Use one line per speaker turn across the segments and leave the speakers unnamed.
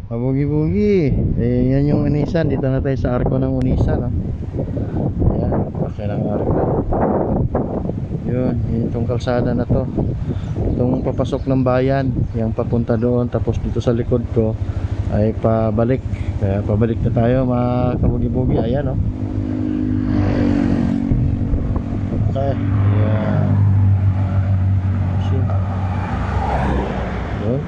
Mabugi-bugi. Eh, yan yung Unisan. Dito na tayo sa arko ng Unisan, no? Ayan, kasi ng arko. Yun, itong kalsada na to. Itong papasok ng bayan, yung papunta doon. Tapos dito sa likod ko ay pabalik. Kaya pabalik na tayo, mga kabugi-bugi. Ayan, no? Okay. Ayan. Yun.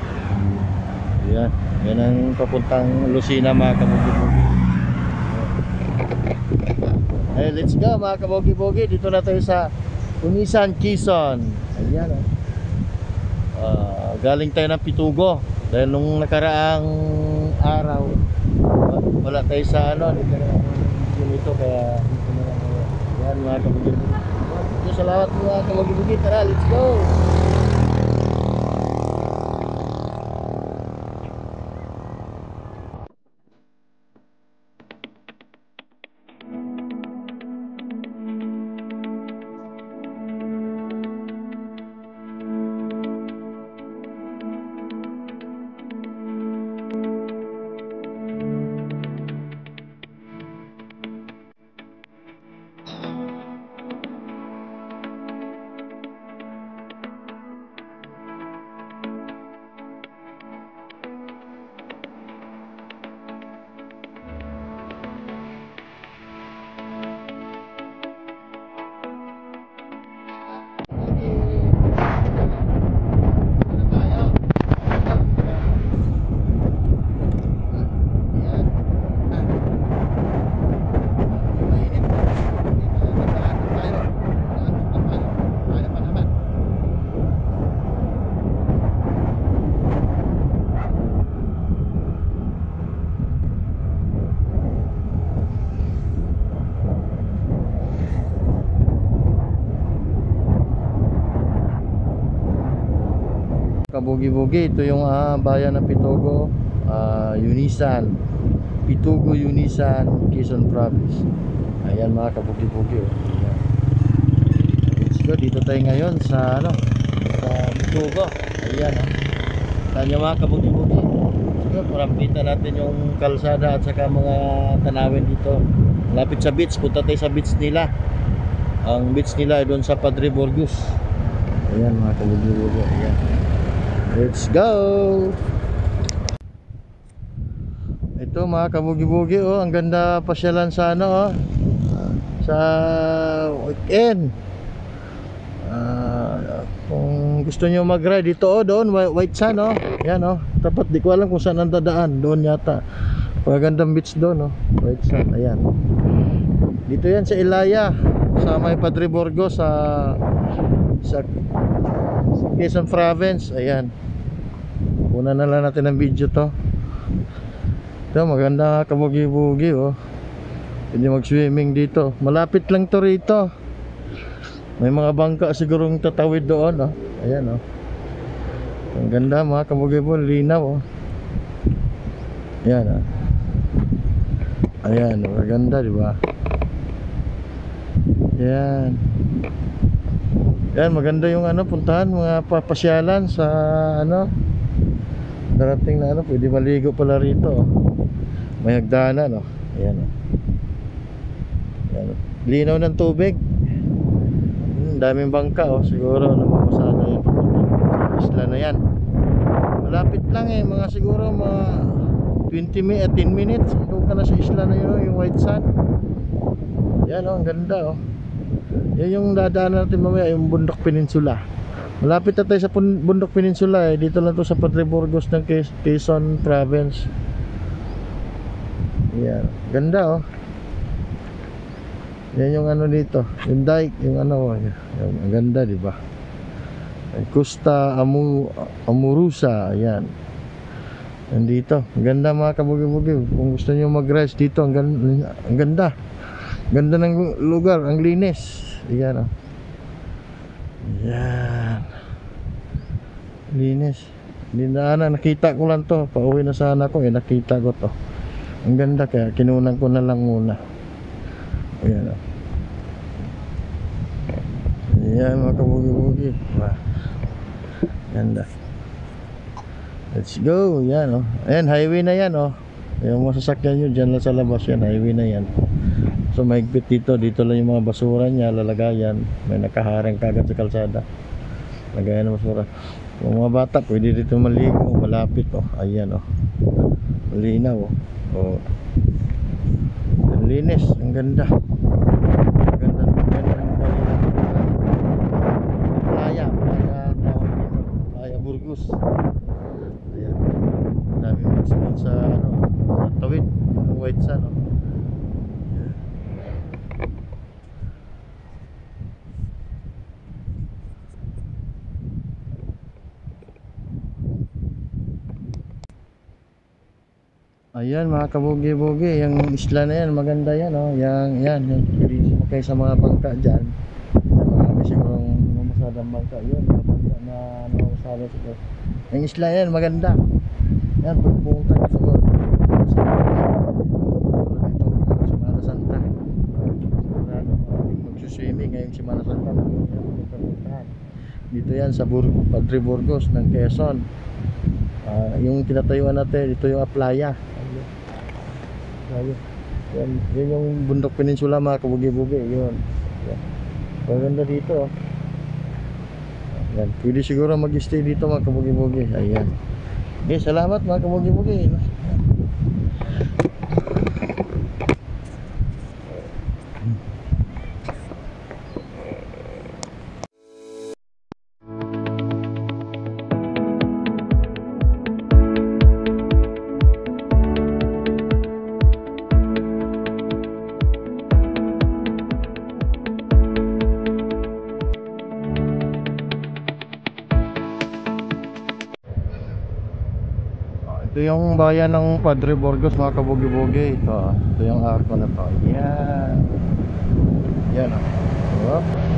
Ayan. Yan ang papuntang Lucena, mga kabugi-bugi. Hey, let's go, mga kabugi-bugi. Dito na tayo sa Unisan, Quezon. Ayan, galing tayo ng Pitugo. Dahil nung nakaraang araw wala tayo sa dito na dito, kaya dito na lang. Ayan, mga kabugi-bugi. Salamat mga kabugi-bugi. Tara, let's go. Kabugi-bugi, ito yung bayan ng Pitugo, Unisan, Pitugo, Unisan, Quezon Province. Ayan, mga kabugi-bugi, ayan. Let's go, dito tayo ngayon sa sa Pitugo. Ayan, saan yung mga kabugi-bugi. So, parampitan natin yung kalsada at saka mga tanawin dito. Malapit sa beach, punta tayo sa beach nila. Ang beach nila ay doon sa Padre Borgus. Ayan, mga kabugi-bugi, ayan. Let's go. Ito, mga kabugi-bugi, ang ganda pasyalan sa sa weekend. Kung gusto niyo mag-ride dito, doon White Sand, yan, tapat, di ko alam kung saan ang dadaan, doon yata. Magandang beach doon, White Sand. Ayan, dito yan sa Ilaya, sa may Padre Borgo, sa Quezon Province. Ayan, una na lang natin ang video to. Ito, maganda kabugi-bugi, pwede mag-swimming dito. Malapit lang to rito. May mga bangka sigurong tatawid doon, ayan, ang ganda, mga kabugi-bugi, linaw, ayan, ayan, maganda, diba? Ayan. Yan, maganda yung puntahan, mga papasyalan sa darating na pwede maligo pala rito, may hagdanan, ayan, ayan, linaw ng tubig, daming bangka, siguro namamasada yung papunta sa isla na yan. Malapit lang, mga siguro mga 10 minutes doon ka na sa isla na yun, yung White Sand. Yan, ang ganda, yan yung dadaanan natin mamaya, yung Bundok Peninsula. Malapit na tayo sa Bundok Peninsula, dito lang to sa Padre Burgos ng Quezon Province. Yan, ganda, yan yung dito, yung dike, yung yan, ang ganda, di ba? Costa Amorusa, ayan. Nandito, ang ganda, mga kabugi-bugi. Kung gusto niyo mag-rest dito, ang ganda. Ganda ng lugar, ang linis. Ayan, Ayan. Linis. Nakita ko lang to. Pauwi na sana ko, nakita ko to. Ang ganda, kaya kinunan ko na lang muna. Ayan, Ayan, mga kabugi-bugi. Ganda. Let's go. Yan oh. Ayan, highway na yan oh. Yung mga sasakyan nyo dyan lang sa labas yan, highway na yan. So mahigpit dito, dito lang yung mga basura niya, lalagayan. May nakaharang kagad sa kalsada. Lagayan ng basura. Yung mga bata, pwede dito maligo, malapit oh. Ayan oh. Malinaw oh. Oh. Ang linis, ang ganda. Ang ganda, ang ganda ng playa. Playa tawag dito. Playa Burgos. Ayan. Dami mag-spawn sa ano, sa tawid, ng white sand oh. Ayan mga kabugi-bugi, yung isla na yan, maganda yan oh. Yan, pwede sumakay sa mga bangka dyan. Marami sigurong mamasadang bangka yun, mga bangka na mamasadang siguro. Yung isla yan, maganda. Yan, pupunta ka siguro. Semana Santa. Sigurado maraming magsuswimming ngayong Semana Santa. Dito yan sa Padre Burgos ng Quezon. Yung tinatayuan natin, ito yung playa. Yan yung bundok peninsula mga kabugi-bugi. Yun. Maganda dito. Yan. Pwede siguro mag-stay dito mga kabugi-bugi. Ayan. Okay, salamat mga kabugi-bugi. Ito yung bayan ng Padre Burgos mga kabugi-bugi. Ito yung arko na to. Yan. Yan oh.